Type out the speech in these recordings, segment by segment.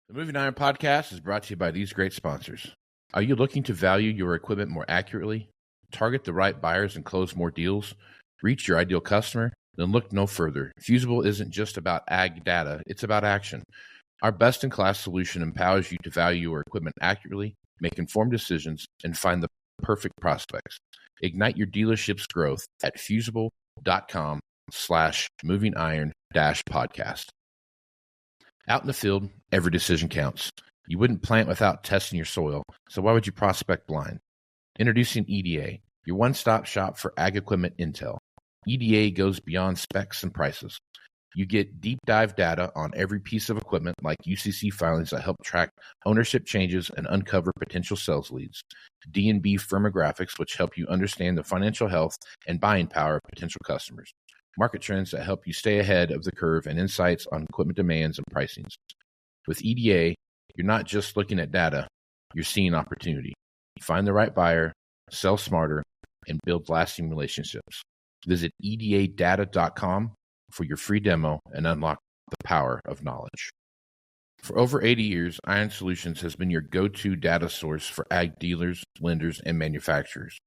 The Moving Iron Podcast is brought to you by these great sponsors. Are you looking to value your equipment more accurately, target the right buyers and close more deals, reach your ideal customer? Then look no further. Fusable isn't just about ag data, it's about action. Our best-in-class solution empowers you to value your equipment accurately, make informed decisions, and find the perfect prospects. Ignite your dealership's growth at fusable.com/movingiron-podcast. Out in the field, every decision counts. You wouldn't plant without testing your soil, so why would you prospect blind? Introducing EDA, your one-stop shop for ag equipment intel. EDA goes beyond specs and prices. You get deep dive data on every piece of equipment like UCC filings that help track ownership changes and uncover potential sales leads. D&B firmographics, which help you understand the financial health and buying power of potential customers. Market trends that help you stay ahead of the curve, and insights on equipment demands and pricings. With EDA, you're not just looking at data, you're seeing opportunity. Find the right buyer, sell smarter, and build lasting relationships. Visit edadata.com for your free demo and unlock the power of knowledge. For over 80 years, Iron Solutions has been your go-to data source for ag dealers, lenders, and manufacturers.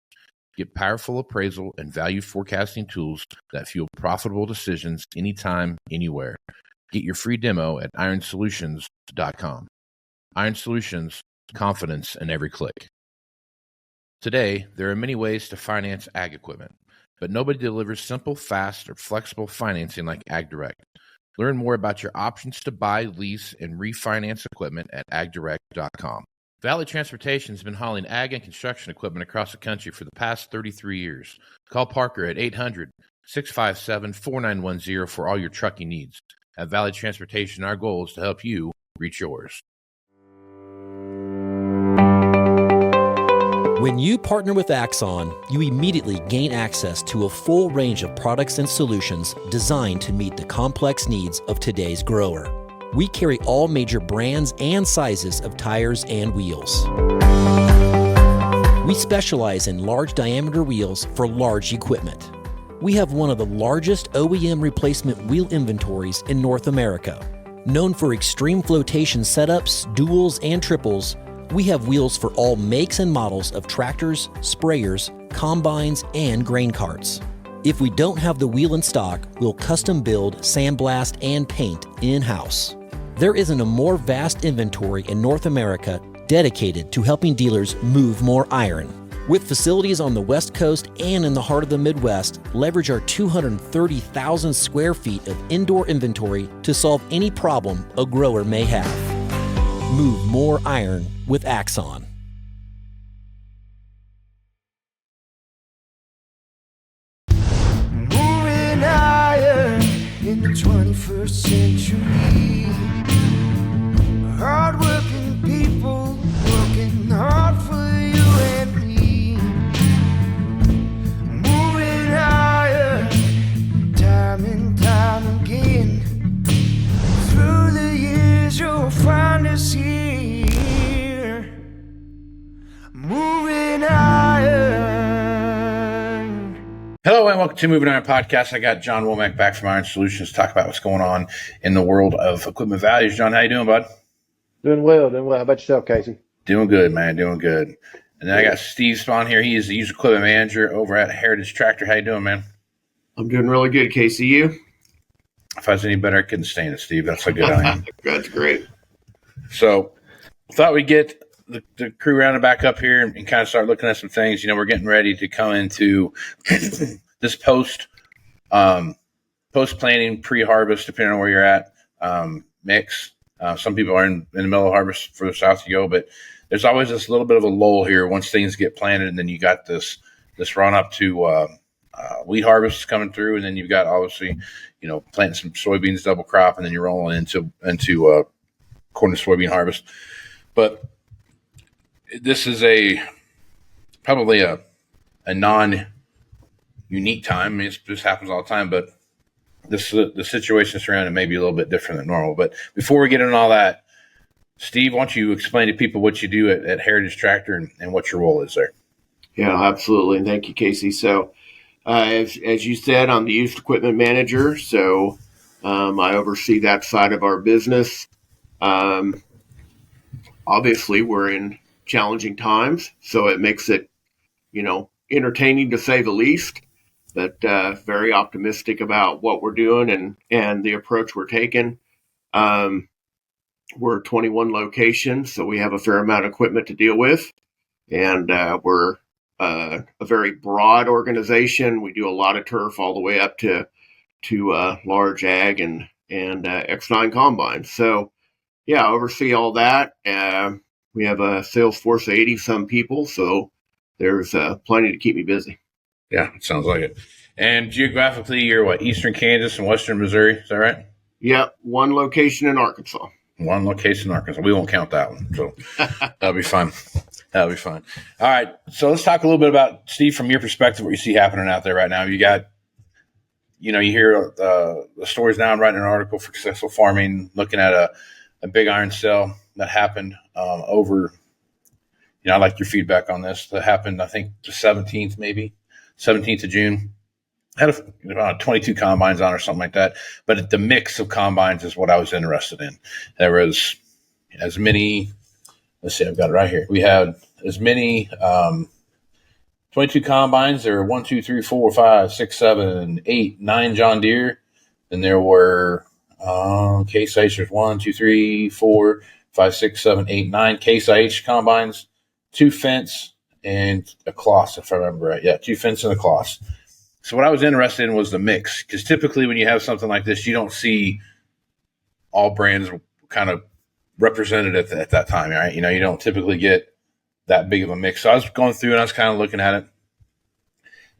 Get powerful appraisal and value forecasting tools that fuel profitable decisions anytime, anywhere. Get your free demo at ironsolutions.com. Iron Solutions, confidence in every click. Today, there are many ways to finance ag equipment, but nobody delivers simple, fast, or flexible financing like AgDirect. Learn more about your options to buy, lease, and refinance equipment at agdirect.com. Valley Transportation has been hauling ag and construction equipment across the country for the past 33 years. Call Parker at 800-657-4910 for all your trucking needs. At Valley Transportation, our goal is to help you reach yours. When you partner with Axon, you immediately gain access to a full range of products and solutions designed to meet the complex needs of today's grower. We carry all major brands and sizes of tires and wheels. We specialize in large diameter wheels for large equipment. We have one of the largest OEM replacement wheel inventories in North America. Known for extreme flotation setups, duals, and triples, we have wheels for all makes and models of tractors, sprayers, combines, and grain carts. If we don't have the wheel in stock, we'll custom build, sandblast, and paint in-house. There isn't a more vast inventory in North America dedicated to helping dealers move more iron. With facilities on the West Coast and in the heart of the Midwest, leverage our 230,000 square feet of indoor inventory to solve any problem a grower may have. Move more iron with Axon. Moving iron in the 21st century. Hard-working people working hard for you and me. Moving iron time and time again. Through the years you'll find us here. Moving iron. Hello and welcome to Moving Iron Podcast. I got John Womack back from Iron Solutions to talk about what's going on in the world of equipment values. John, how you doing, bud? Doing well. How about yourself, Casey? Doing good, man. Doing good. And then I got Steve Spahn here. He is the used equipment manager over at Heritage Tractor. How you doing, man? I'm doing really good, Casey. You? If I was any better, I couldn't stand it, Steve. That's how good I am. That's great. So thought we'd get the crew rounded back up here and kind of start looking at some things. You know, we're getting ready to come into this post-planting, pre-harvest, depending on where you're at, mix. Some people are in the middle of harvest further south you go, but there's always this little bit of a lull here once things get planted, and then you got this run up to wheat harvest coming through, and then you've got obviously, you know, planting some soybeans double crop, and then you're rolling into corn and soybean harvest. But this is probably a non-unique time. I mean, this happens all the time, but the situation surrounding may be a little bit different than normal. But before we get into all that, Steve, why don't you explain to people what you do at Heritage Tractor and what your role is there? Yeah, absolutely. And thank you, Casey. So as you said, I'm the used equipment manager. So I oversee that side of our business. obviously we're in challenging times, so it makes it, entertaining to say the least, but very optimistic about what we're doing and the approach we're taking. We're 21 locations, so we have a fair amount of equipment to deal with, and we're a very broad organization. We do a lot of turf all the way up to large ag and X9 combines. So, yeah, oversee all that. We have a sales force of 80-some people, so there's plenty to keep me busy. Yeah, it sounds like it. And geographically, you're what, eastern Kansas and western Missouri? Is that right? Yep, one location in Arkansas. One location in Arkansas. We won't count that one, so that'll be fun. That'll be fun. All right, so let's talk a little bit about, Steve, from your perspective, what you see happening out there right now. You got, you hear the stories now. I'm writing an article for Successful Farming, looking at a big iron sale that happened over. I like your feedback on this. That happened, I think, the 17th, maybe 17th of June. Had 22 combines on or something like that. But the mix of combines is what I was interested in. There was as many. Let's see, I've got it right here. We had as many 22 combines. There were 1, 2, 3, 4, 5, 6, 7, 8, 9 John Deere. Then there were Case IH. There's 1, 2, 3, 4, 5, 6, 7, 8, 9 Case IH combines, 2 Fence, and a Kloss, if I remember right. Yeah, 2 Fence and a Kloss. So what I was interested in was the mix, because typically when you have something like this, you don't see all brands kind of represented at that time, right? You don't typically get that big of a mix. So I was going through and I was kind of looking at it.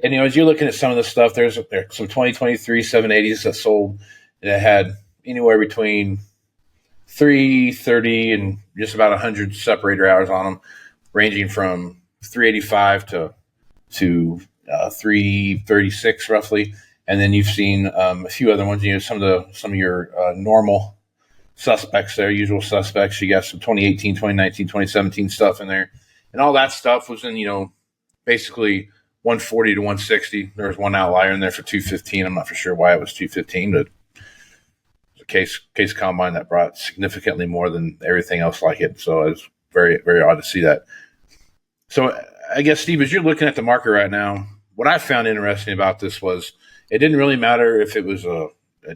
And, as you're looking at some of the stuff, there's some 2023 780s that sold that had anywhere between 330 and just about 100 separator hours on them, ranging from 385 to 336 roughly. And then you've seen a few other ones, some of your normal suspects there, usual suspects. You got some 2018, 2019, 2017 stuff in there. And all that stuff was in, basically 140 to 160. There was one outlier in there for 215. I'm not for sure why it was 215, but it's a case combine that brought significantly more than everything else like it. So it's very, very odd to see that. So I guess, Steve, as you're looking at the market right now, what I found interesting about this was it didn't really matter if it was a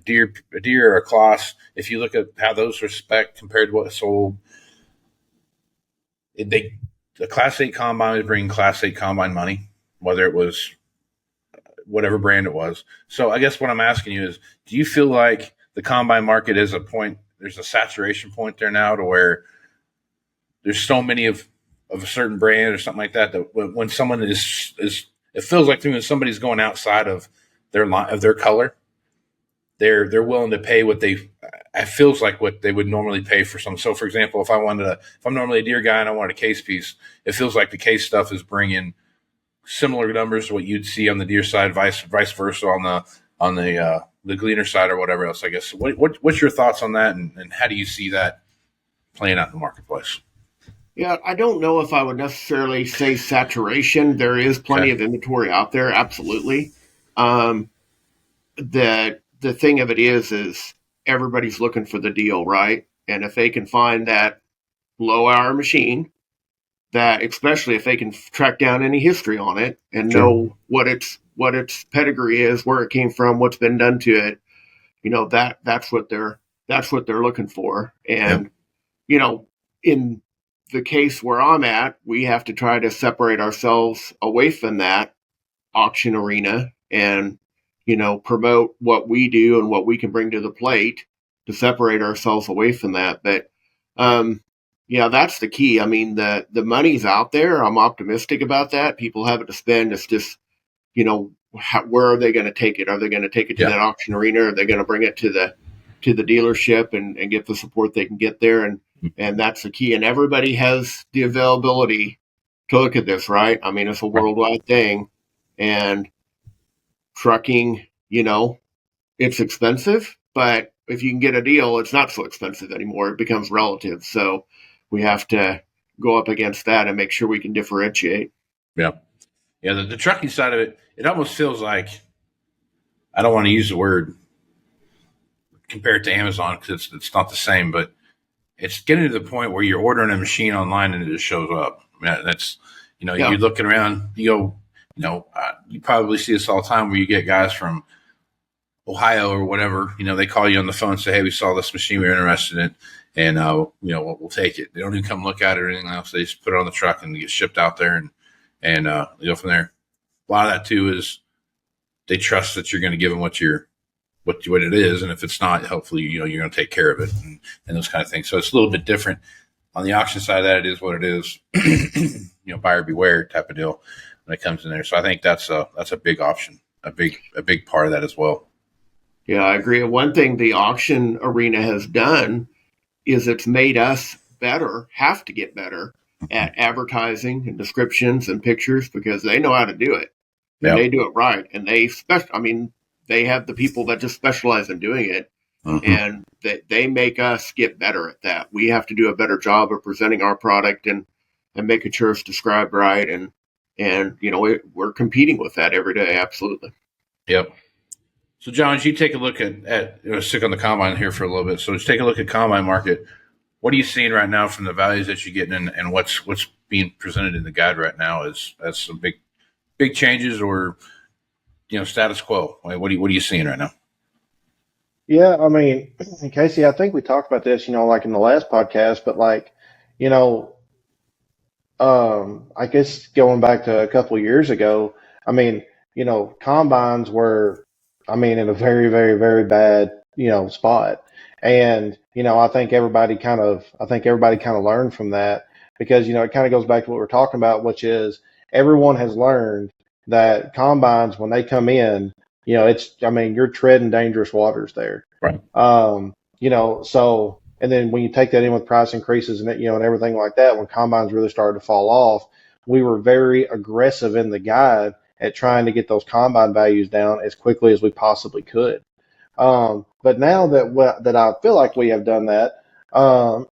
deer or a Kloss. If you look at how those are spec'd compared to what sold, the Class 8 combine was bringing Class 8 combine money, whether it was whatever brand it was. So I guess what I'm asking you is, do you feel like the combine market is there's a saturation point there now to where there's so many of a certain brand or something like that when someone is it feels like when somebody's going outside of their color, they're willing to pay it feels like what they would normally pay for some. So for example, if I'm normally a deer guy and I want a case piece, it feels like the case stuff is bringing similar numbers to what you'd see on the deer side, vice versa on the gleaner side or whatever else, I guess. What's your thoughts on that, and how do you see that playing out in the marketplace? Yeah, I don't know if I would necessarily say saturation. There is plenty of inventory out there, absolutely. The thing of it is everybody's looking for the deal, right? And if they can find that low hour machine, that especially if they can track down any history on it and know what its pedigree is, where it came from, what's been done to it, that's what they're looking for. And in the case where I'm at, we have to try to separate ourselves away from that auction arena and, promote what we do and what we can bring to the plate to separate ourselves away from that. But, that's the key. I mean, the money's out there. I'm optimistic about that. People have it to spend. It's just, where are they going to take it? Are they going to take it to that auction arena? Or are they going to bring it to the dealership and get the support they can get there? And that's the key. And everybody has the availability to look at this, right? I mean, it's a worldwide thing. And trucking, it's expensive, but if you can get a deal, it's not so expensive anymore. It becomes relative. So we have to go up against that and make sure we can differentiate. Yeah. Yeah. The trucking side of it, it almost feels like, I don't want to use the word compare it to Amazon because it's not the same, but it's getting to the point where you're ordering a machine online and it just shows up. That's, Yeah. you're looking around, you probably see this all the time where you get guys from Ohio or whatever, they call you on the phone and say, hey, we saw this machine we're interested in, and, we'll take it. They don't even come look at it or anything else. They just put it on the truck and get shipped out there and they go from there. A lot of that too is they trust that you're going to give them what it is. And if it's not, hopefully, you're going to take care of it and those kind of things. So it's a little bit different on the auction side of that. It is what it is, buyer beware type of deal when it comes in there. So I think that's a big option, a big part of that as well. Yeah, I agree. One thing the auction arena has done is it's made us have to get better at advertising and descriptions and pictures because they know how to do it. And they do it right. And they have the people that just specialize in doing it. And they make us get better at that. We have to do a better job of presenting our product and making sure it's described right. And we're competing with that every day. Absolutely. Yep. So, John, as you take a look at stick on the combine here for a little bit. So, let's take a look at combine market. What are you seeing right now from the values that you're getting, and what's being presented in the guide right now as some big changes or status quo? What are you seeing right now? Yeah, I mean, Casey, I think we talked about this, like in the last podcast, but I guess going back to a couple of years ago, I mean, combines were, in a very, very, very bad, spot. And, I think everybody kind of learned from that because, it kind of goes back to what we're talking about, which is everyone has learned that combines, when they come in, you're treading dangerous waters there. Right. So, and then when you take that in with price increases and, and everything like that, when combines really started to fall off, we were very aggressive in the guide at trying to get those combine values down as quickly as we possibly could. But now that I feel like we have done that, from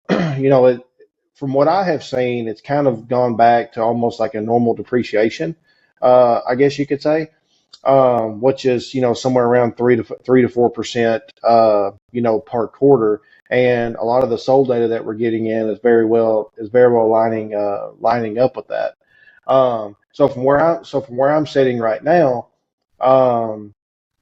what I have seen, it's kind of gone back to almost like a normal depreciation, I guess you could say, which is, somewhere around 3 to 4%, per quarter. And a lot of the sold data that we're getting in is very well lining up with that. So from where I'm sitting right now,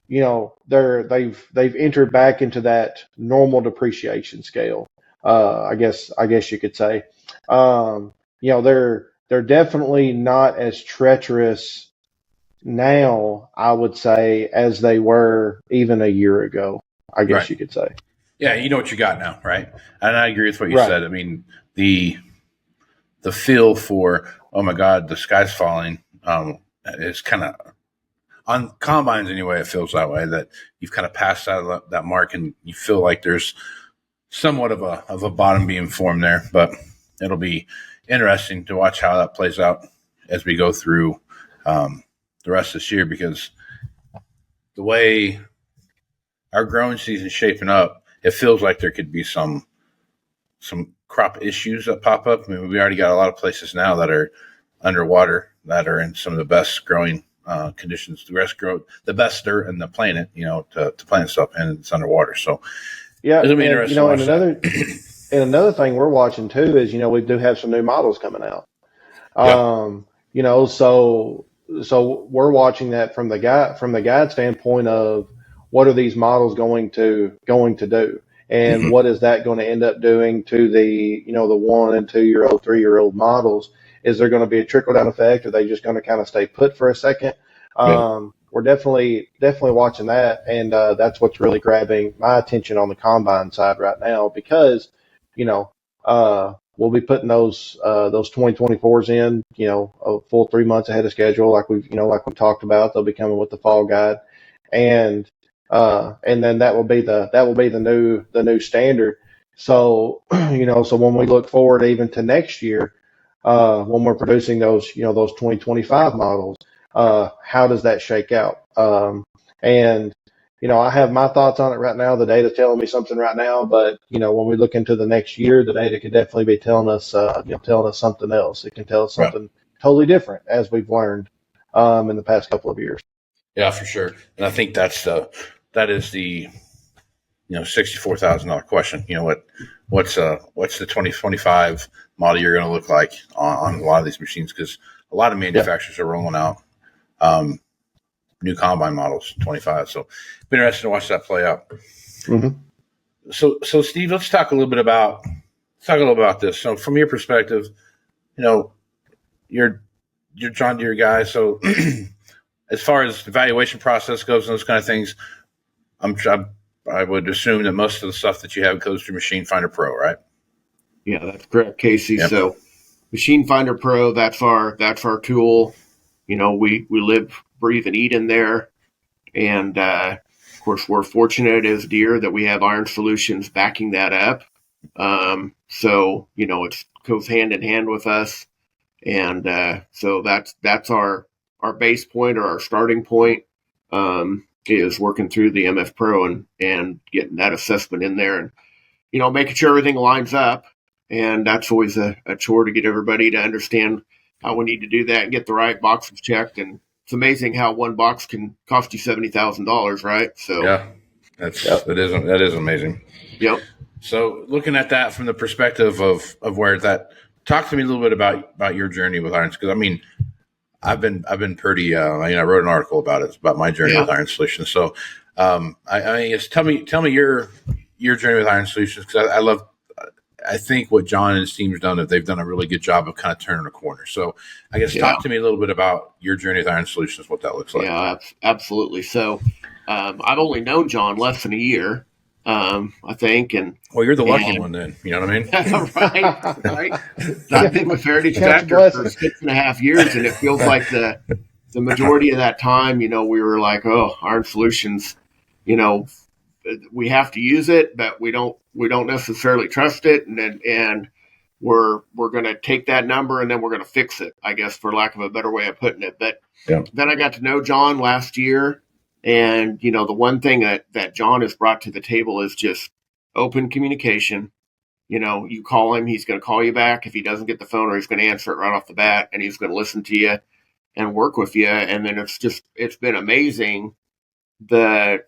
they've entered back into that normal depreciation scale. I guess you could say, they're definitely not as treacherous now, I would say, as they were even a year ago, I guess Right. you could say. Yeah, you know what you got now, right? And I agree with what you said. I mean, the feel for, oh my God, the sky's falling, is kind of on combines anyway. It feels that way, that you've kind of passed out of that mark, and you feel like there's somewhat of a bottom being formed there. But it'll be interesting to watch how that plays out as we go through the rest of this year, because the way our growing season's shaping up, it feels like there could be some crop issues that pop up. I mean, we already got a lot of places now that are underwater that are in some of the best growing conditions. The best dirt in the planet, to plant stuff, and it's underwater. So yeah, it'll be interesting. And another thing we're watching too is, we do have some new models coming out. So we're watching that from the guide standpoint of what are these models going to do, and what is that going to end up doing to the the 1 and 2 year old, 3 year old models? Is there going to be a trickle down effect? Are they just going to kind of stay put for a second? We're definitely watching that, and that's what's really grabbing my attention on the combine side right now, because we'll be putting those 2024s in, a full 3 months ahead of schedule, like we've talked about. They'll be coming with the fall guide, and then that will be the new standard. So so when we look forward even to next year, when we're producing those 2025 models, how does that shake out? And I have my thoughts on it right now. The data's telling me something right now, but when we look into the next year, the data could definitely be telling us something else. It can tell us something totally different, as we've learned in the past couple of years. Yeah, for sure. And I think that is the $64,000 question. what's the 2025 model you're going to look like on a lot of these machines, because a lot of manufacturers are rolling out new combine models 25. So it's been interesting to watch that play out. Mm-hmm. So Steve, let's talk a little bit about this. So from your perspective, you're John Deere guy. So as far as the valuation process goes and those kind of things, I would assume that most of the stuff that you have goes through Machine Finder Pro, right? Yeah, that's correct, Casey. Yep. So Machine Finder Pro, that's our tool. We live, breathe, and eat in there. And of course, we're fortunate as Deere that we have Iron Solutions backing that up. So it goes hand in hand with us. And so that's our base point, or our starting point, is working through the MF Pro and getting that assessment in there, and making sure everything lines up. And that's always a chore to get everybody to understand how we need to do that and get the right boxes checked. And it's amazing how one box can cost you $70,000, right? So yeah, that is amazing. Yep. So looking at that from the perspective of where that, talk to me a little bit about your journey with irons, because I mean, I've been pretty. I wrote an article about it. It's about my journey with Iron Solutions. So, tell me your journey with Iron Solutions, because I love. I think what John and his team's done, they've done a really good job of kind of turning a corner. So, I guess talk to me a little bit about your journey with Iron Solutions, what that looks like. Yeah, absolutely. So, I've only known John less than a year, I think, and well, you're the lucky one then. You know what I mean? right. I've been with Heritage Tractor for 6.5 years, and it feels like the majority of that time, we were like, oh, Iron Solutions, we have to use it, but we don't necessarily trust it, and we're going to take that number and then we're going to fix it, I guess, for lack of a better way of putting it. But then I got to know John last year. And, the one thing that John has brought to the table is just open communication. You call him, he's going to call you back. If he doesn't get the phone, or he's going to answer it right off the bat, and he's going to listen to you and work with you. And then it's been amazing the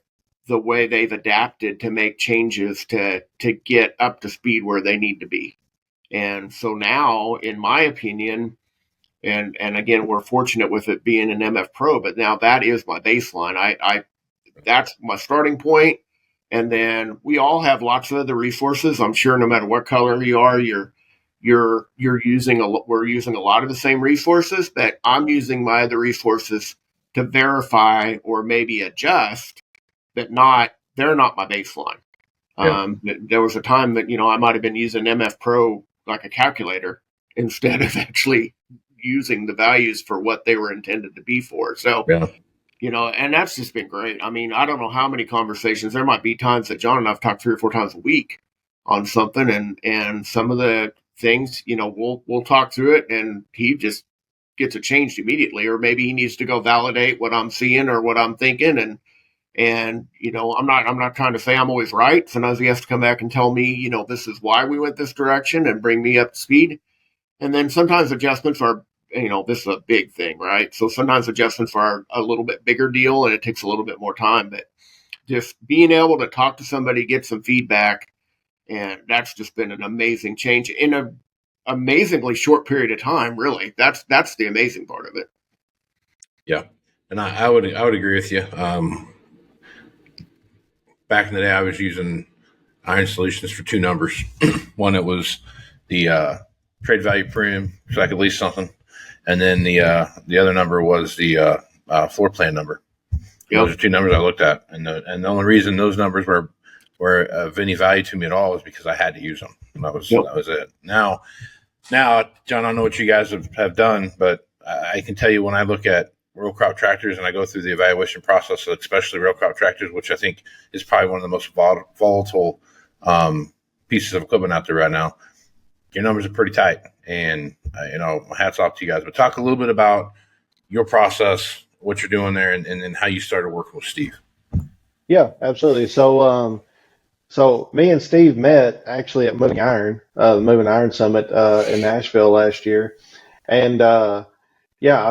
way they've adapted to make changes to get up to speed where they need to be. And so now, in my opinion, and again, we're fortunate with it being an MF Pro, but now that is my baseline. I that's my starting point. And then we all have lots of other resources. I'm sure no matter what color you are, we're using a lot of the same resources, but I'm using my other resources to verify or maybe adjust, but they're not my baseline. There was a time that, I might have been using MF Pro like a calculator instead of actually using the values for what they were intended to be for. So, and that's just been great. I mean, I don't know how many conversations. There might be times that John and I've talked 3 or 4 times a week on something, and some of the things, we'll talk through it, and he just gets it changed immediately, or maybe he needs to go validate what I'm seeing or what I'm thinking, and I'm not trying to say I'm always right. Sometimes he has to come back and tell me, this is why we went this direction, and bring me up to speed. And then sometimes adjustments are, this is a big thing, right? So sometimes adjustments are a little bit bigger deal, and it takes a little bit more time. But just being able to talk to somebody, get some feedback, and that's just been an amazing change in an amazingly short period of time. Really, that's the amazing part of it. Yeah, and I would agree with you. Back in the day, I was using Iron Solutions for 2 numbers. One, it was the trade value premium, so I could lease something, and then the other number was the floor plan number. Those are 2 numbers I looked at, and the only reason those numbers were of any value to me at all was because I had to use them. And that was it. Now, John, I don't know what you guys have done, but I can tell you, when I look at row crop tractors and I go through the evaluation process, especially row crop tractors, which I think is probably one of the most volatile pieces of equipment out there right now, your numbers are pretty tight. And, hats off to you guys. But talk a little bit about your process, what you're doing there, and how you started working with Steve. Yeah, absolutely. So, so me and Steve met actually at Moving Iron, the Moving Iron Summit in Nashville last year. And I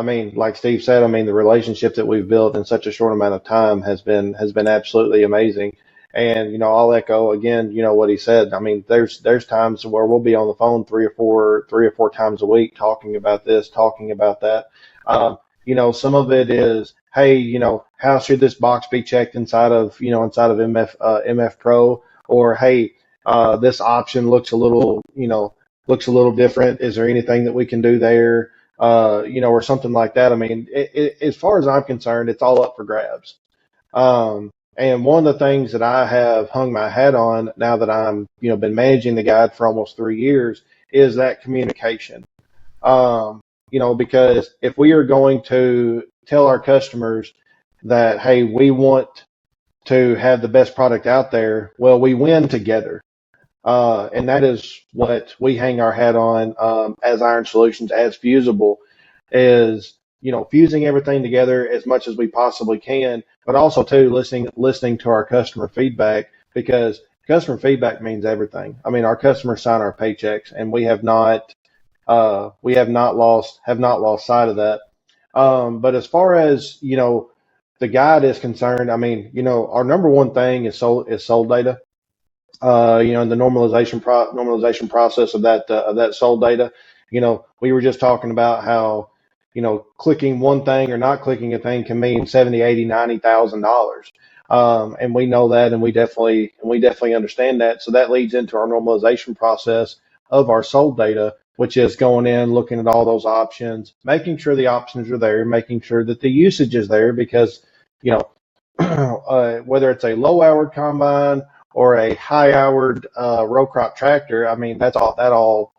mean, like Steve said, I mean, the relationship that we've built in such a short amount of time has been absolutely amazing. And, I'll echo again, what he said. I mean, there's times where we'll be on the phone three or four times a week talking about this, talking about that. Some of it is, hey, how should this box be checked inside of MF Pro? Or, hey, this option looks a little different. Is there anything that we can do there? Or something like that. I mean, as far as I'm concerned, it's all up for grabs. And one of the things that I have hung my hat on now that I'm, been managing the guide for almost 3 years is that communication. Because if we are going to tell our customers that, hey, we want to have the best product out there, well, we win together. And that is what we hang our hat on as Iron Solutions, as Fusable, is fusing everything together as much as we possibly can, but also too listening to our customer feedback, because customer feedback means everything. I mean, our customers sign our paychecks, and we have not lost sight of that. But as far as the guide is concerned, I mean, our number one thing is sold data. In the normalization process of that sold data, we were just talking about how, clicking one thing or not clicking a thing can mean $70,000, $80,000, $90,000. And we know that, and we definitely understand that. So that leads into our normalization process of our sold data, which is going in, looking at all those options, making sure the options are there, making sure that the usage is there, because, whether it's a low-hour combine or a high-houred row crop tractor, I mean, that all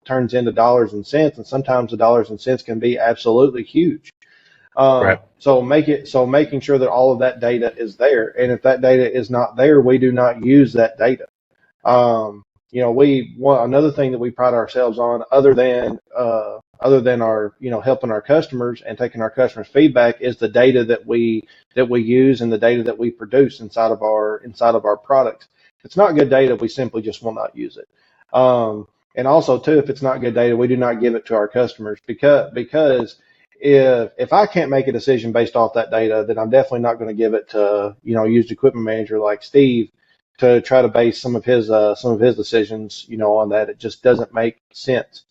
turns into dollars and cents, and sometimes the dollars and cents can be absolutely huge. Right. So making sure that all of that data is there, and if that data is not there, we do not use that data. Another thing that we pride ourselves on, other than our helping our customers and taking our customers' feedback, is the data that we use and the data that we produce inside of our products. If it's not good data, we simply just will not use it. And also too, if it's not good data, we do not give it to our customers, because if I can't make a decision based off that data, then I'm definitely not going to give it to a used equipment manager like Steve to try to base some of his decisions on that. It just doesn't make sense.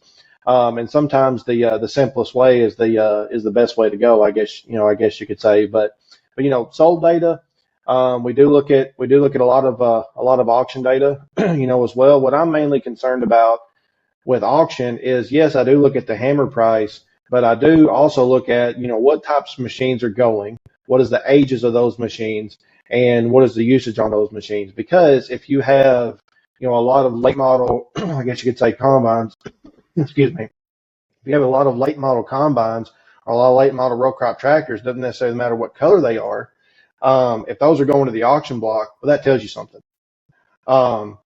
And sometimes the simplest way is the best way to go, I guess you could say. But sold data, we do look at a lot of auction data, as well. What I'm mainly concerned about with auction is, yes, I do look at the hammer price, but I do also look at what types of machines are going, what is the ages of those machines, and what is the usage on those machines. Because if you have a lot of late model, I guess you could say, combines, excuse me, if you have a lot of late model combines or a lot of late model row crop tractors, doesn't necessarily matter what color they are. If those are going to the auction block, well, that tells you something.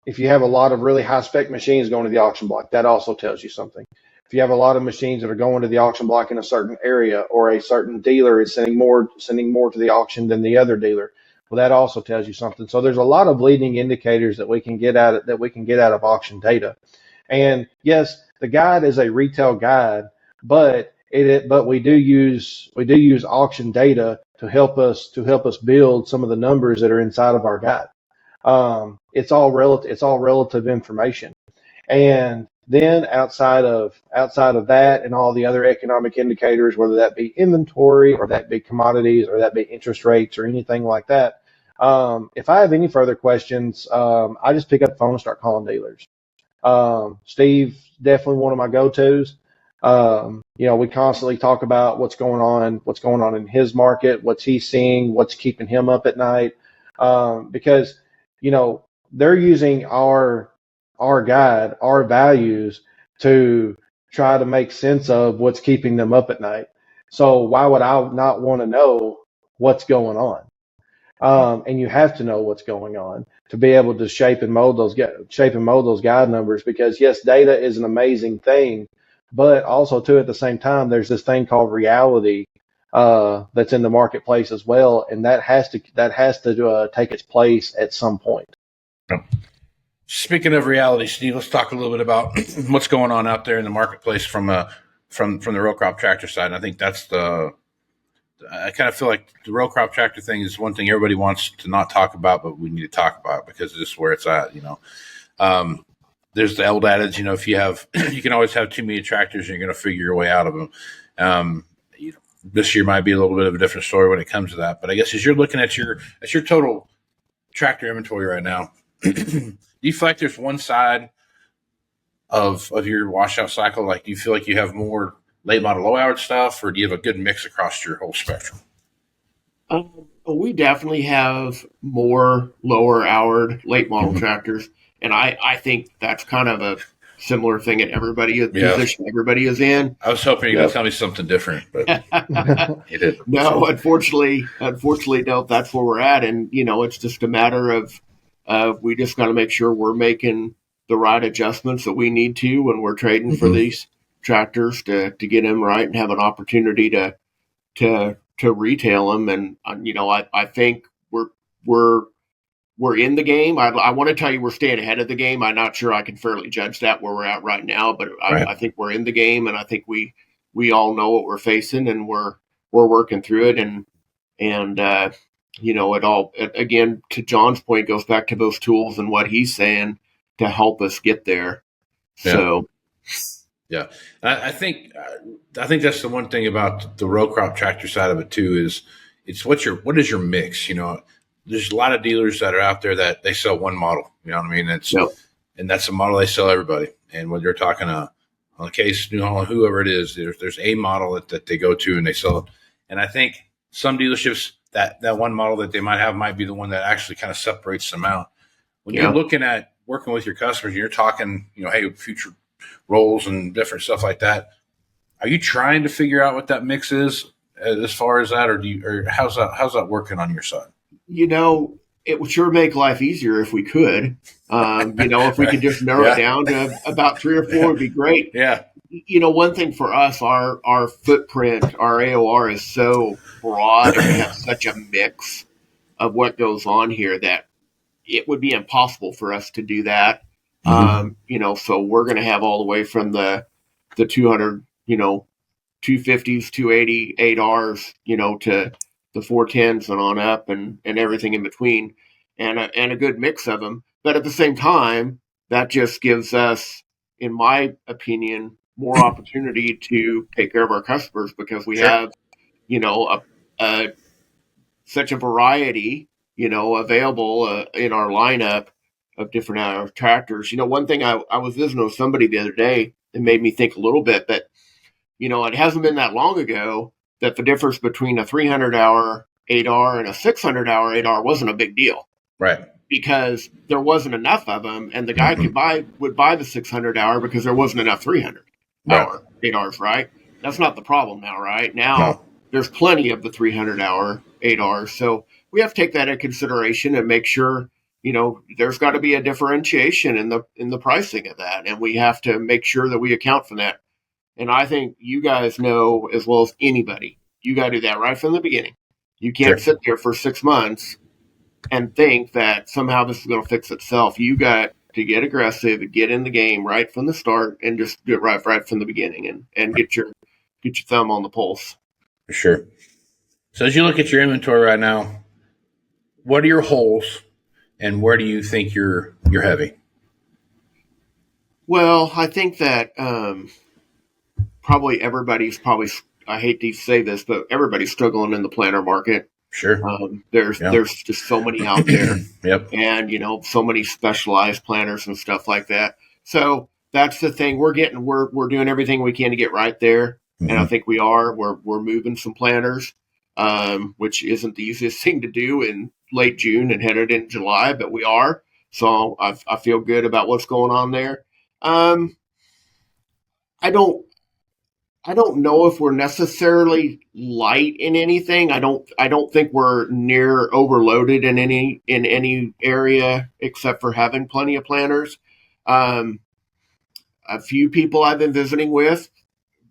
If you have a lot of really high spec machines going to the auction block, that also tells you something. If you have a lot of machines that are going to the auction block in a certain area, or a certain dealer is sending more to the auction than the other dealer, well, that also tells you something. So there's a lot of leading indicators that we can get out of auction data. And yes, the guide is a retail guide, but we do use auction data to help us build some of the numbers that are inside of our guide. It's all relative information. And then outside of that and all the other economic indicators, whether that be inventory or that be commodities or that be interest rates or anything like that, if I have any further questions, I just pick up the phone and start calling dealers. Steve, definitely one of my go-tos. We constantly talk about what's going on in his market, what's he seeing, what's keeping him up at night, because they're using our guide, our values, to try to make sense of what's keeping them up at night. So why would I not want to know what's going on? And you have to know what's going on to be able to shape and mold those guide numbers, because yes, data is an amazing thing, but also too, at the same time, there's this thing called reality that's in the marketplace as well, and that has to take its place at some point. Speaking of reality, Steve, let's talk a little bit about what's going on out there in the marketplace from the row crop tractor side. And I think that's the I kind of feel like the row crop tractor thing is one thing everybody wants to not talk about, but we need to talk about because it's just where it's at. There's the old adage, if you have, you can always have too many tractors and you're going to figure your way out of them. This year might be a little bit of a different story when it comes to that. But I guess as you're looking at your total tractor inventory right now, do you feel like there's one side of your washout cycle? Like, do you feel like you have more late model low hour stuff, or do you have a good mix across your whole spectrum? We definitely have more lower houred late model tractors. And I think that's kind of a similar thing at position everybody is in. I was hoping you were going to tell me something different, but you did. No, unfortunately, no, that's where we're at. And, it's just a matter of we just got to make sure we're making the right adjustments that we need to when we're trading for these tractors to get them right and have an opportunity to retail them. And, I think we're in the game. I want to tell you we're staying ahead of the game. I'm not sure I can fairly judge that where we're at right now, but I think we're in the game, and I think we all know what we're facing, and we're working through it. And it all, again, to John's point, goes back to those tools and what he's saying to help us get there. Yeah. So, yeah, I think that's the one thing about the row crop tractor side of it too is it's what is your mix? There's a lot of dealers that are out there that they sell one model. You know what I mean? And that's a model they sell everybody. And when you're talking on the case, New Holland, whoever it is, there's a model that they go to and they sell it. And I think some dealerships that one model that they might have might be the one that actually kind of separates them out. When you're looking at working with your customers, and you're talking, hey, future roles and different stuff like that. Are you trying to figure out what that mix is as far as that, or how's that working on your side? It would sure make life easier if we could. If we could just narrow it down to about 3 or 4 would be great. Yeah. One thing for us, our footprint, our AOR is so broad, and we have such a mix of what goes on here that it would be impossible for us to do that. So we're going to have all the way from the 200, 250s, 280, 8Rs, to the 410s and on up and everything in between, and a good mix of them. But at the same time, that just gives us, in my opinion, more opportunity to take care of our customers because we have, such a variety, available in our lineup of different tractors. One thing I was visiting with somebody the other day, it made me think a little bit, but, it hasn't been that long ago that the difference between a 300-hour 8R and a 600-hour 8R wasn't a big deal. Right. Because there wasn't enough of them, and the guy would buy the 600-hour because there wasn't enough 300-hour 8Rs, right? That's not the problem now, right? Now there's plenty of the 300-hour 8Rs. So we have to take that into consideration and make sure, there's got to be a differentiation in the pricing of that, and we have to make sure that we account for that. And I think you guys know as well as anybody, you got to do that right from the beginning. You can't sit there for 6 months and think that somehow this is going to fix itself. You got to get aggressive and get in the game right from the start and just do it right from the beginning and get your thumb on the pulse. For sure. So as you look at your inventory right now, what are your holes and where do you think you're heavy? Well, I think that probably everybody's I hate to say this, but everybody's struggling in the planter market. Sure. There's just so many out there. Yep. And, so many specialized planters and stuff like that. So that's the thing we're doing everything we can to get right there. And I think we are. We're moving some planters, which isn't the easiest thing to do in late June and headed in July, but we are. So I feel good about what's going on there. I don't know if we're necessarily light in anything. I don't think we're near overloaded in any area except for having plenty of planters. A few people I've been visiting with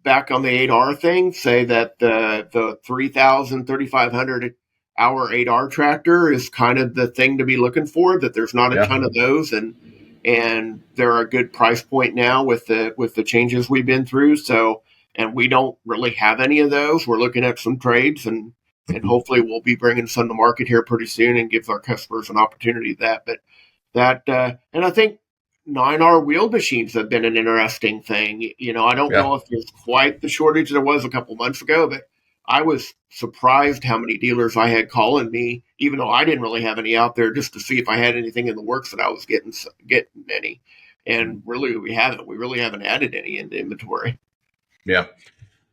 back on the 8R thing say that the 3,000, 3,500 hour 8R tractor is kind of the thing to be looking for, that there's not a ton of those, and they're a good price point now with the changes we've been through. So and we don't really have any of those. We're looking at some trades, and hopefully we'll be bringing some to market here pretty soon and gives our customers an opportunity at that. But and I think 9R wheeled machines have been an interesting thing. I don't know if there's quite the shortage there was a couple months ago, but I was surprised how many dealers I had calling me, even though I didn't really have any out there, just to see if I had anything in the works that I was getting any. And really, we haven't. We really haven't added any into inventory. Yeah.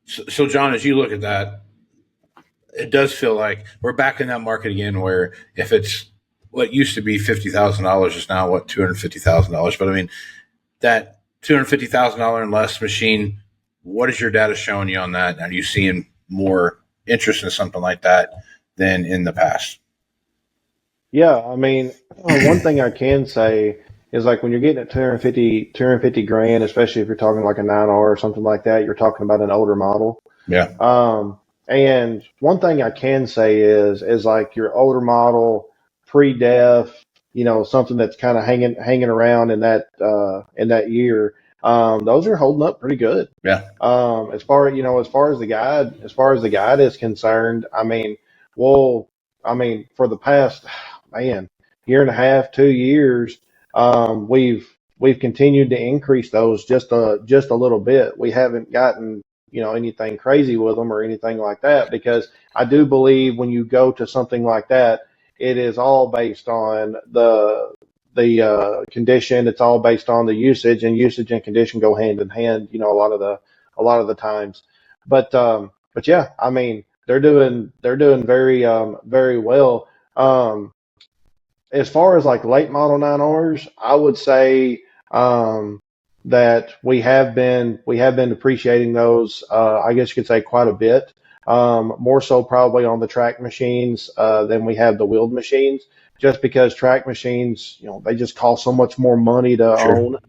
So, John, as you look at that, it does feel like we're back in that market again, where if it's what used to be $50,000 is now $250,000. But I mean, that $250,000 and less machine, what is your data showing you on that? Are you seeing more interest in something like that than in the past? Yeah, I mean, one thing I can say is like when you're getting at 250 grand, especially if you're talking like a 9R or something like that, you're talking about an older model. Yeah. And one thing I can say is like your older model, pre-def, something that's kind of hanging around in that year. Those are holding up pretty good. Yeah. As far as the guide is concerned, I mean, for the past, year and a half, 2 years, we've continued to increase those just a little bit. We haven't gotten, anything crazy with them or anything like that, because I do believe when you go to something like that, it is all based on the condition. It's all based on the usage, and usage and condition go hand in hand, a lot of the times. But yeah, I mean, they're doing very, very well. As far as like late model 9Rs, I would say, that we have been depreciating those, I guess you could say quite a bit, more so probably on the track machines, than we have the wheeled machines, just because track machines, they just cost so much more money to own,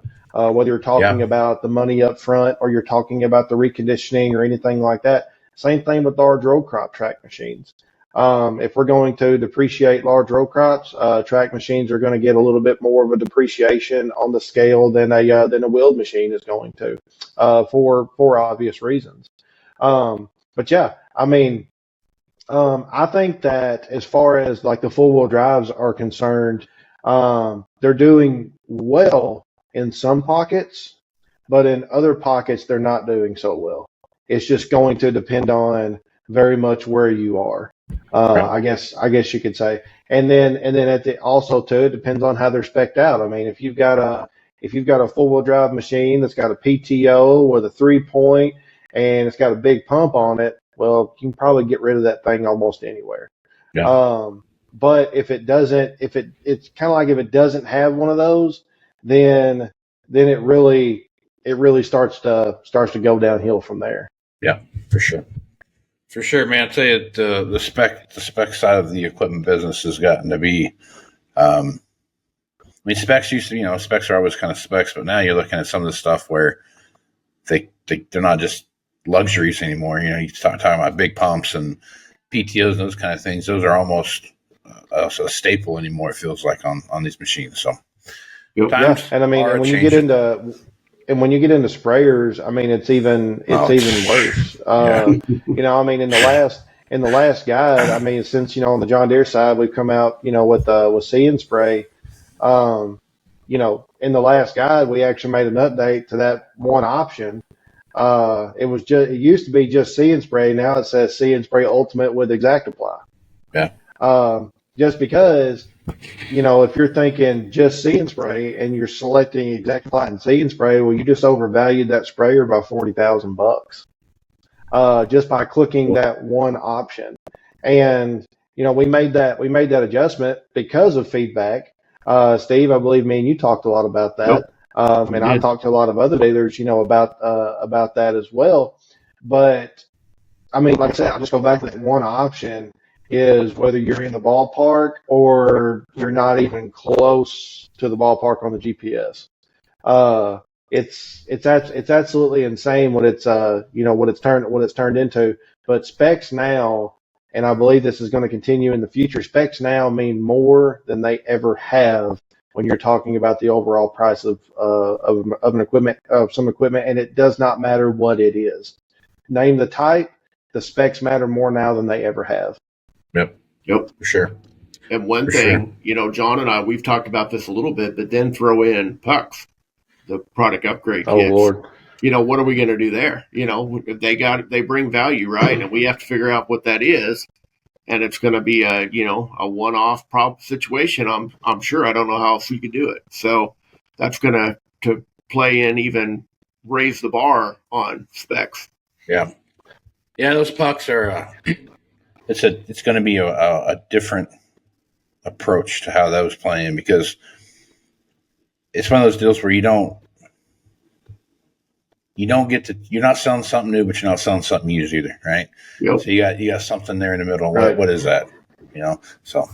whether you're talking about the money up front or you're talking about the reconditioning or anything like that. Same thing with large row crop track machines. If we're going to depreciate large row crops, track machines are going to get a little bit more of a depreciation on the scale than a wheeled machine is going to, for obvious reasons. But yeah, I mean, I think that as far as like the full wheel drives are concerned, they're doing well in some pockets, but in other pockets they're not doing so well. It's just going to depend on very much where you are. I guess you could say, and then also too, it depends on how they're spec'd out. I mean, if you've got a full wheel drive machine that's got a PTO with a 3-point and it's got a big pump on it, well, you can probably get rid of that thing almost anywhere. Yeah. But if it doesn't, it's kind of like if it doesn't have one of those, then it really starts to go downhill from there. Yeah, for sure. For sure, man. I tell you, the spec side of the equipment business has gotten to be. I mean, specs used to, specs are always kind of specs, but now you're looking at some of the stuff where they're not just luxuries anymore. You start talking about big pumps and PTOs and those kind of things. Those are almost a staple anymore. It feels like on these machines. So, yeah, and I mean, when you get into sprayers, I mean, it's even worse. I mean, in the last guide, I mean, since, on the John Deere side, we've come out, with See and Spray, in the last guide, we actually made an update to that one option. It used to be just See and Spray. Now it says See and Spray Ultimate with Exact Apply. Yeah. Just because, if you're thinking just See and Spray and you're selecting Exact Apply and See and Spray, well, you just overvalued that sprayer by $40,000, just by clicking that one option. And, we made that adjustment because of feedback. Steve, I believe me and you talked a lot about that. Yep. And I talked to a lot of other dealers, about that as well. But I mean, like I said, I'll just go back to that one option is whether you're in the ballpark or you're not even close to the ballpark on the GPS. It's absolutely insane what it's turned into. But specs now, and I believe this is going to continue in the future, specs now mean more than they ever have when you're talking about the overall price of some equipment, and it does not matter what it is. name the type, the specs matter more now than they ever have. Yep, for sure. And one thing, John and I, we've talked about this a little bit, but then throw in pucks, the product upgrade kits. Lord. What are we going to do there? They bring value, right? And we have to figure out what that is. And it's going to be a one-off situation. I'm sure. I don't know how else we could do it. So that's going to play in, even raise the bar on specs. Yeah. Those pucks are. It's going to be a different approach to how those play in, because it's one of those deals where you don't get to, you're not selling something new, but you're not selling something used either, right? Yep. So you got something there in the middle. Right. What is that? So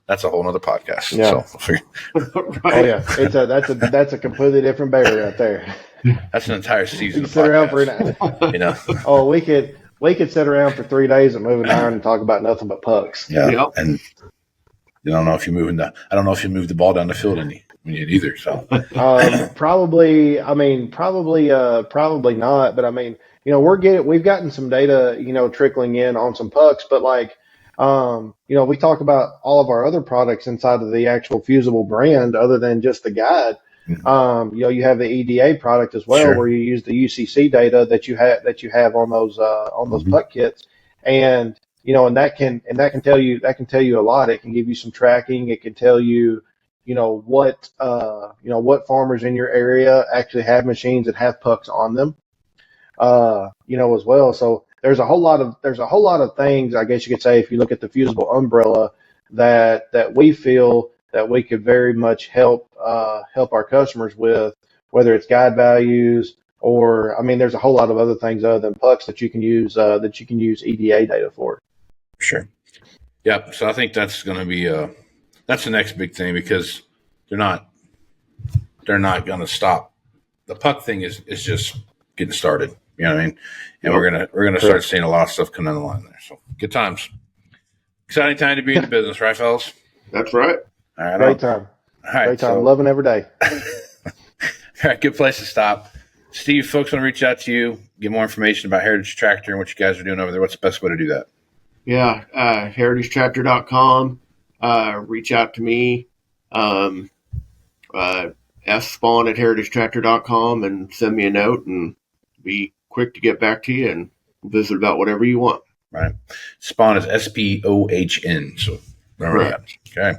that's a whole nother podcast. Yeah. So Right. Oh yeah, that's a completely different bear right there. that's an entire season. You can of sit around for podcasts, Oh, we could sit around for 3 days at Moving Iron and talk about nothing but pucks. Yeah. Yep. And I don't know if you move the ball down the field either. So probably not. But I mean, we've gotten some data, trickling in on some pucks, but we talk about all of our other products inside of the actual Fusable brand, other than just the guide. Mm-hmm. You have the EDA product as well, Sure. where you use the UCC data that you have on those Mm-hmm. puck kits, and that can tell you a lot. It can give you some tracking. It can tell you, what farmers in your area actually have machines that have pucks on them, as well. So there's a whole lot of things, I guess you could say, if you look at the Fusable umbrella, that we feel that we could very much help our customers with, whether it's guide values or, there's a whole lot of other things other than pucks that you can use EDA data for. Sure. Yep. So I think that's going to be that's the next big thing, because they're not going to stop. The puck thing is just getting started. You know what I mean? And we're gonna start seeing a lot of stuff come down the line there. So good times. Exciting time to be in the business, right, fellas? That's right. All right. Great time. All right. Great time. So, Loving every day. all right. Good place to stop. Steve, folks want to reach out to you, get more information about Heritage Tractor and what you guys are doing over there. What's the best way to do that? Yeah. heritagetractor.com. Reach out to me. Spawn at heritagetractor.com and send me a note, and be quick to get back to you and visit about whatever you want. Right. Spawn is SPOHN. So remember that. Okay.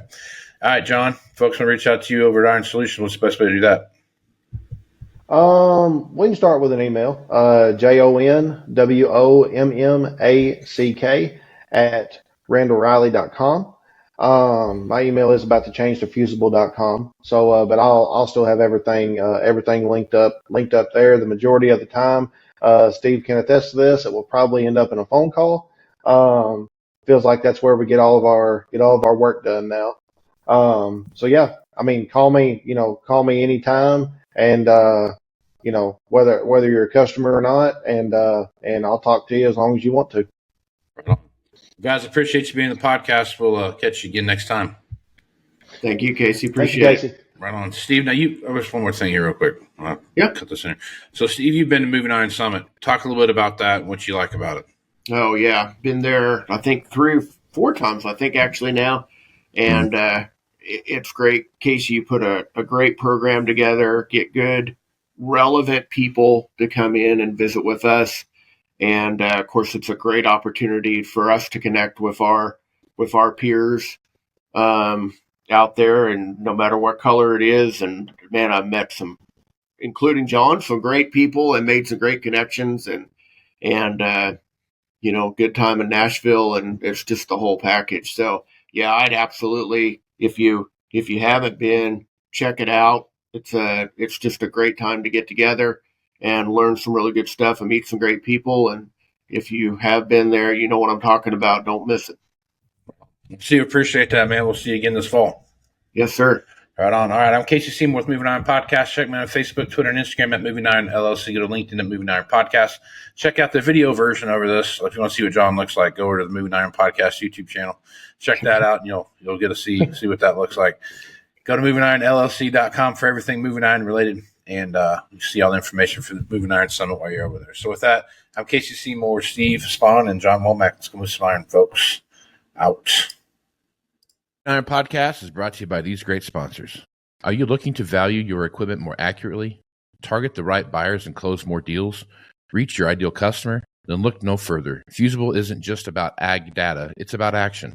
All right, John. Folks want to reach out to you over at Iron Solutions. What's the best way to do that? We can start with an email, JONWOMMACK at randallriley.com. My email is about to change to fusable.com. So, but I'll still have everything linked up there. The majority of the time, Steve can attest to this. It will probably end up in a phone call. Feels like that's where we get all of our work done now. So yeah, call me anytime, and whether you're a customer or not, and I'll talk to you as long as you want to. Guys, appreciate you being on the podcast. We'll catch you again next time. Thank you, Casey. Appreciate it. Right on. Steve, now there's one more thing here real quick. Yeah. Cut this in. So, Steve, you've been to Moving Iron Summit. Talk a little bit about that and what you like about it. Oh, yeah. Been there, I think, 3 or 4 times, actually now. And it's great. Casey, you put a great program together, get good, relevant people to come in and visit with us. And, of course, it's a great opportunity for us to connect with our peers out there, and no matter what color it is. And, man, I've met some, including John, some great people, and made some great connections, and good time in Nashville, and it's just the whole package. So, yeah, I'd absolutely, if you haven't been, check it out. It's just a great time to get together and learn some really good stuff and meet some great people. And if you have been there, you know what I'm talking about. Don't miss it. Steve, appreciate that, man. We'll see you again this fall. Yes, sir. Right on. All right, I'm Casey Seymour with Moving Iron Podcast. Check me out on Facebook, Twitter, and Instagram at Moving Iron LLC. Go to LinkedIn at Moving Iron Podcast. Check out the video version over this. If you want to see what John looks like, go over to the Moving Iron Podcast YouTube channel. Check that out, and you'll get to see what that looks like. Go to movingironllc.com for everything Moving Iron related. And you see all the information for the Moving Iron Summit while you're over there. So with that, I'm Casey Seymour, Steve Spahn, and John Womack. Let's go move some iron, folks. Out. Iron Podcast is brought to you by these great sponsors. Are you looking to value your equipment more accurately, target the right buyers and close more deals, reach your ideal customer? Then look no further. Fusable isn't just about ag data, it's about action.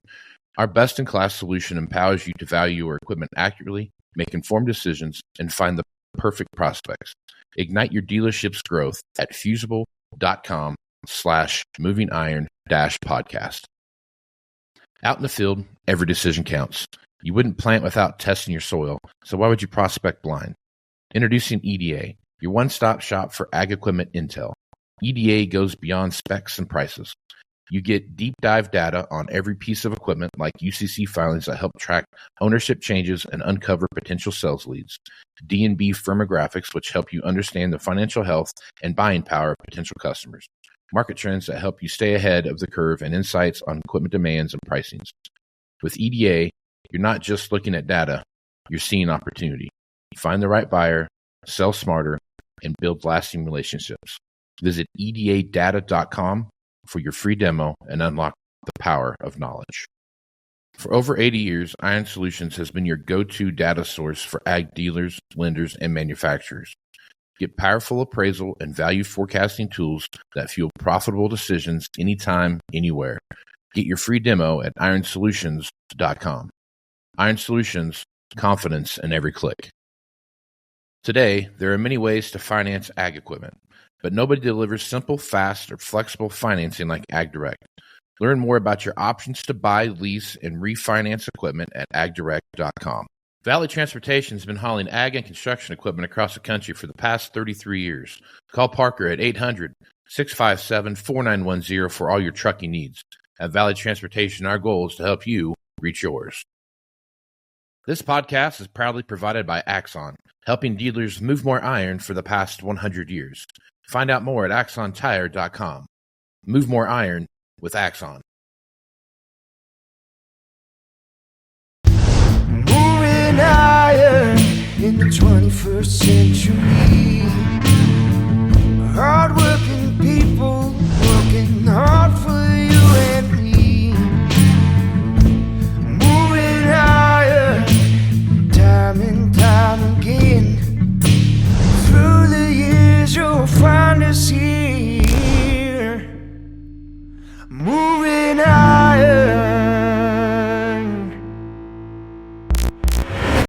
Our best-in-class solution empowers you to value your equipment accurately, make informed decisions, and find the perfect prospects. Ignite your dealership's growth at fusable.com/movingiron-podcast. Out in the field, every decision counts. You wouldn't plant without testing your soil, so why would you prospect blind? Introducing EDA, your one-stop shop for ag equipment intel. EDA goes beyond specs and prices. You get deep dive data on every piece of equipment like UCC filings that help track ownership changes and uncover potential sales leads. D&B firmographics, which help you understand the financial health and buying power of potential customers. Market trends that help you stay ahead of the curve, and insights on equipment demands and pricings. With EDA, you're not just looking at data, you're seeing opportunity. Find the right buyer, sell smarter, and build lasting relationships. Visit edadata.com for your free demo and unlock the power of knowledge. For over 80 years, Iron Solutions has been your go-to data source for ag dealers, lenders, and manufacturers. Get powerful appraisal and value forecasting tools that fuel profitable decisions anytime, anywhere. Get your free demo at ironsolutions.com. Iron Solutions, confidence in every click. Today, there are many ways to finance ag equipment, but nobody delivers simple, fast, or flexible financing like AgDirect. Learn more about your options to buy, lease, and refinance equipment at agdirect.com. Valley Transportation has been hauling ag and construction equipment across the country for the past 33 years. Call Parker at 800-657-4910 for all your trucking needs. At Valley Transportation, our goal is to help you reach yours. This podcast is proudly provided by Axon, helping dealers move more iron for the past 100 years. Find out more at axontire.com. Move more iron with Axon. Moving iron in the 21st century.